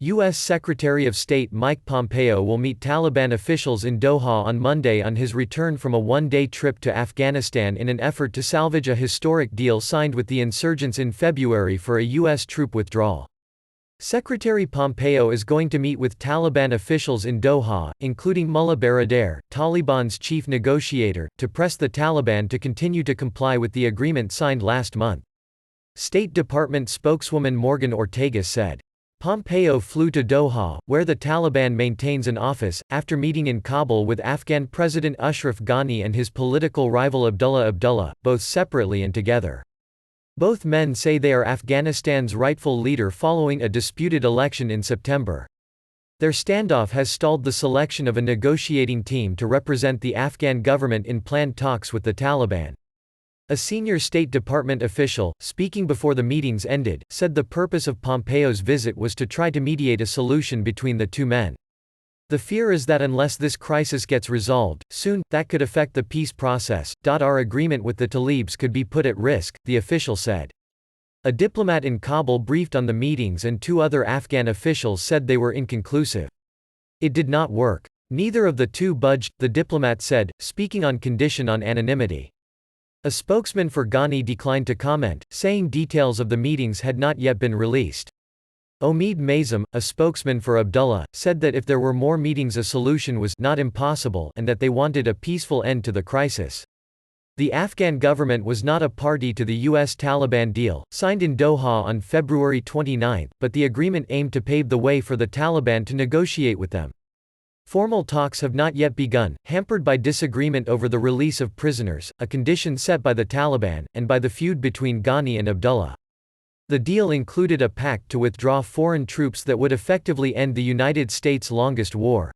U.S. Secretary of State Mike Pompeo will meet Taliban officials in Doha on Monday on his return from a one-day trip to Afghanistan in an effort to salvage a historic deal signed with the insurgents in February for a U.S. troop withdrawal. Secretary Pompeo is going to meet with Taliban officials in Doha, including Mullah Baradar, Taliban's chief negotiator, to press the Taliban to continue to comply with the agreement signed last month. State Department spokeswoman Morgan Ortega said. Pompeo flew to Doha, where the Taliban maintains an office, after meeting in Kabul with Afghan President Ashraf Ghani and his political rival Abdullah, both separately and together. Both men say they are Afghanistan's rightful leader following a disputed election in September. Their standoff has stalled the selection of a negotiating team to represent the Afghan government in planned talks with the Taliban. A senior State Department official, speaking before the meetings ended, said the purpose of Pompeo's visit was to try to mediate a solution between the two men. The fear is that unless this crisis gets resolved soon, that could affect the peace process. Our agreement with the Talibs could be put at risk, the official said. A diplomat in Kabul briefed on the meetings and two other Afghan officials said they were inconclusive. It did not work. Neither of the two budged, the diplomat said, speaking on condition on anonymity. A spokesman for Ghani declined to comment, saying details of the meetings had not yet been released. Omid Maisam, a spokesman for Abdullah, said that if there were more meetings a solution was not impossible and that they wanted a peaceful end to the crisis. The Afghan government was not a party to the U.S. Taliban deal, signed in Doha on February 29, but the agreement aimed to pave the way for the Taliban to negotiate with them. Formal talks have not yet begun, hampered by disagreement over the release of prisoners, a condition set by the Taliban, and by the feud between Ghani and Abdullah. The deal included a pact to withdraw foreign troops that would effectively end the United States' longest war.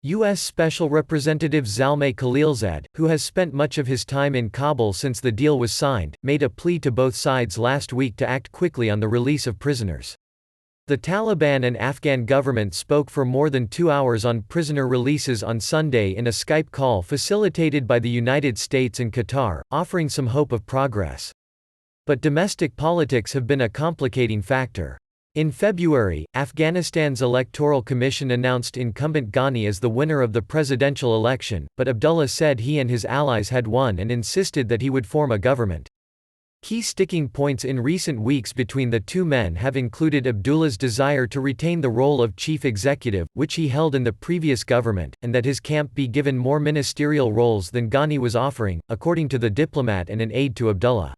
U.S. Special Representative Zalmay Khalilzad, who has spent much of his time in Kabul since the deal was signed, made a plea to both sides last week to act quickly on the release of prisoners. The Taliban and Afghan government spoke for more than 2 hours on prisoner releases on Sunday in a Skype call facilitated by the United States and Qatar, offering some hope of progress. But domestic politics have been a complicating factor. In February, Afghanistan's Electoral Commission announced incumbent Ghani as the winner of the presidential election, but Abdullah said he and his allies had won and insisted that he would form a government. Key sticking points in recent weeks between the two men have included Abdullah's desire to retain the role of chief executive, which he held in the previous government, and that his camp be given more ministerial roles than Ghani was offering, according to the diplomat and an aide to Abdullah.